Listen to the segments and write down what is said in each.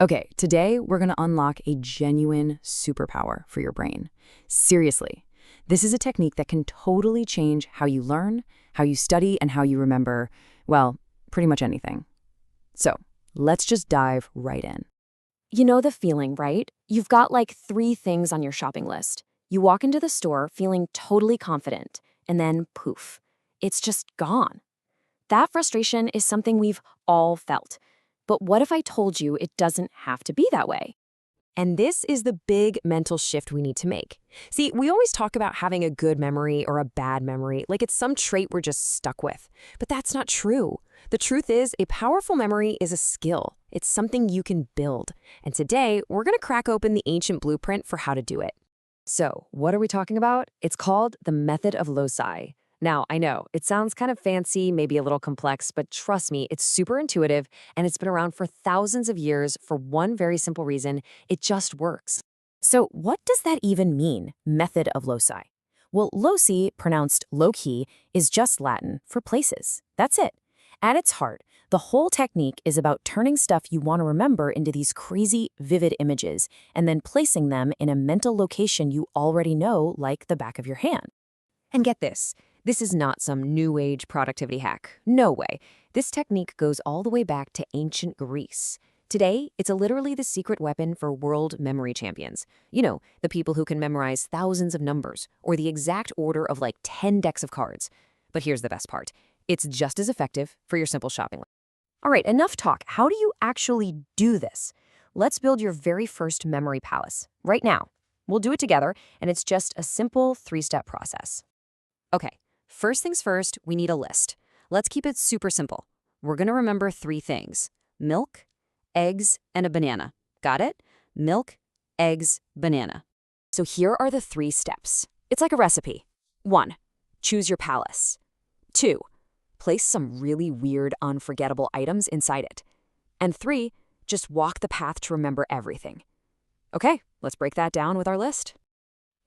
Okay, today we're going to unlock a genuine superpower for your brain. Seriously, this is a technique that can totally change how you learn, how you study, and how you remember, well, pretty much anything. So, let's just dive right in. You know the feeling, right? You've got like 3 things on your shopping list. You walk into the store feeling totally confident, and then poof, it's just gone. That frustration is something we've all felt. But what if I told you it doesn't have to be that way? And this is the big mental shift we need to make. See, we always talk about having a good memory or a bad memory, like it's some trait we're just stuck with. But that's not true. The truth is, a powerful memory is a skill. It's something you can build. And today, we're going to crack open the ancient blueprint for how to do it. So, what are we talking about? It's called the method of Loci. Now, I know, it sounds kind of fancy, maybe a little complex, but trust me, it's super intuitive, and it's been around for thousands of years for one very simple reason: it just works. So what does that even mean, method of loci? Well, loci, pronounced loci, is just Latin for places. That's it. At its heart, the whole technique is about turning stuff you want to remember into these crazy, vivid images, and then placing them in a mental location you already know, like the back of your hand. And get this is not some new age productivity hack. No way. This technique goes all the way back to ancient Greece. Today, it's literally the secret weapon for world memory champions. You know, the people who can memorize thousands of numbers or the exact order of like 10 decks of cards. But here's the best part. It's just as effective for your simple shopping list. All right, enough talk. How do you actually do this? Let's build your very first memory palace right now. We'll do it together, and it's just a simple 3-step process. Okay. First things first, we need a list. Let's keep it super simple. We're going to remember 3 things: milk, eggs, and a banana. Got it? Milk, eggs, banana. So here are the 3 steps. It's like a recipe. 1. Choose your palace. 2. Place some really weird, unforgettable items inside it. And 3. Just walk the path to remember everything. Okay, let's break that down with our list.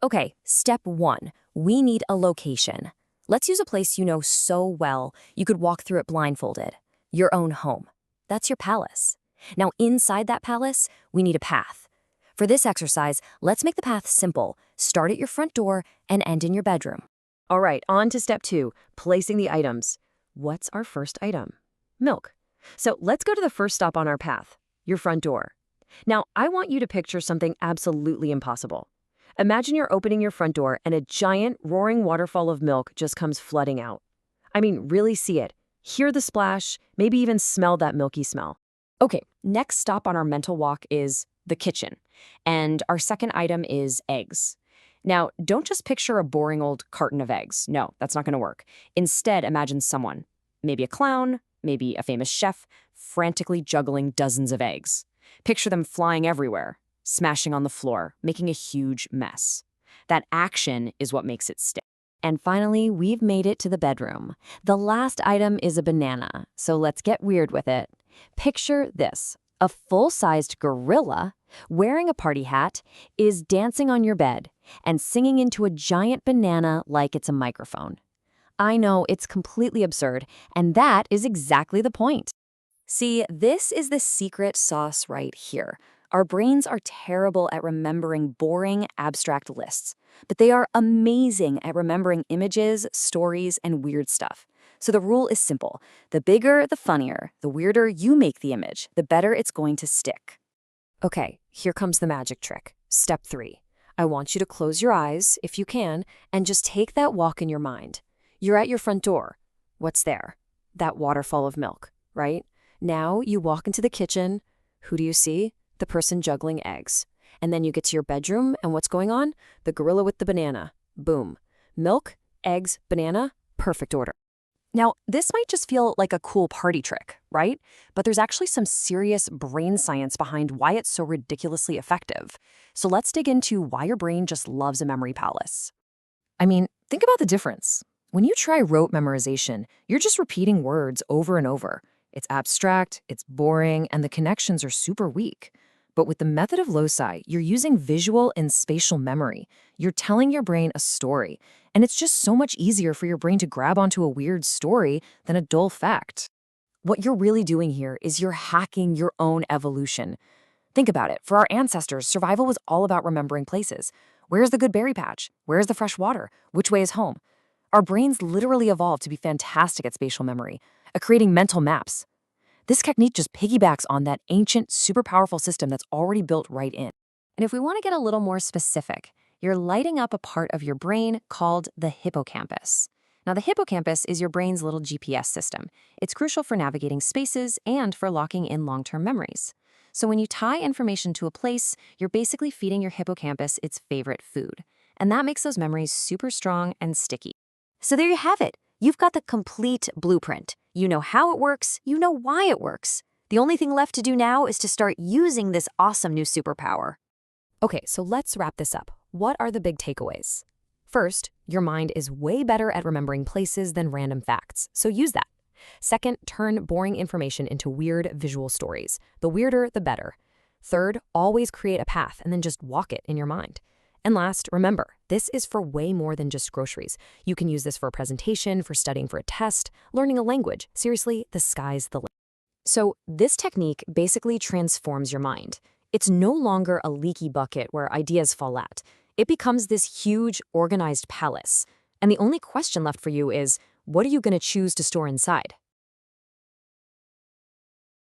Okay, step 1. We need a location. Let's use a place you know so well you could walk through it blindfolded. Your own home. That's your palace. Now, inside that palace, we need a path. For this exercise, let's make the path simple. Start at your front door and end in your bedroom. All right, on to step 2, placing the items. What's our first item? Milk. So let's go to the first stop on our path, your front door. Now, I want you to picture something absolutely impossible. Imagine you're opening your front door and a giant, roaring waterfall of milk just comes flooding out. I mean, really see it. Hear the splash, maybe even smell that milky smell. Okay, next stop on our mental walk is the kitchen. And our second item is eggs. Now, don't just picture a boring old carton of eggs. No, that's not going to work. Instead, imagine someone, maybe a clown, maybe a famous chef, frantically juggling dozens of eggs. Picture them flying everywhere, smashing on the floor, making a huge mess. That action is what makes it stick. And finally, we've made it to the bedroom. The last item is a banana, so let's get weird with it. Picture this. A full-sized gorilla, wearing a party hat, is dancing on your bed and singing into a giant banana like it's a microphone. I know, it's completely absurd, and that is exactly the point. See, this is the secret sauce right here. Our brains are terrible at remembering boring, abstract lists, but they are amazing at remembering images, stories, and weird stuff. So the rule is simple. The bigger, the funnier, the weirder you make the image, the better it's going to stick. Okay, here comes the magic trick. Step 3. I want you to close your eyes, if you can, and just take that walk in your mind. You're at your front door. What's there? That waterfall of milk, right? Now you walk into the kitchen. Who do you see? The person juggling eggs. And then you get to your bedroom, and what's going on? The gorilla with the banana. Boom. Milk, eggs, banana, perfect order. Now, this might just feel like a cool party trick, right? But there's actually some serious brain science behind why it's so ridiculously effective. So let's dig into why your brain just loves a memory palace. I mean, think about the difference. When you try rote memorization, you're just repeating words over and over. It's abstract, it's boring, and the connections are super weak. But with the method of loci, you're using visual and spatial memory. You're telling your brain a story, and it's just so much easier for your brain to grab onto a weird story than a dull fact. What you're really doing here is you're hacking your own evolution. Think about it. For our ancestors, survival was all about remembering places. Where's the good berry patch? Where's the fresh water? Which way is home? Our brains literally evolved to be fantastic at spatial memory, at creating mental maps. This technique just piggybacks on that ancient, super powerful system that's already built right in. And if we want to get a little more specific, you're lighting up a part of your brain called the hippocampus. Now, the hippocampus is your brain's little GPS system. It's crucial for navigating spaces and for locking in long-term memories. So when you tie information to a place, you're basically feeding your hippocampus its favorite food. And that makes those memories super strong and sticky. So there you have it. You've got the complete blueprint. You know how it works, you know why it works. The only thing left to do now is to start using this awesome new superpower. Okay, so let's wrap this up. What are the big takeaways? First, your mind is way better at remembering places than random facts, so use that. Second, turn boring information into weird visual stories. The weirder, the better. Third, always create a path and then just walk it in your mind. And last, remember, this is for way more than just groceries. You can use this for a presentation, for studying for a test, learning a language. Seriously, the sky's the limit. So this technique basically transforms your mind. It's no longer a leaky bucket where ideas fall out. It becomes this huge, organized palace. And the only question left for you is, what are you going to choose to store inside?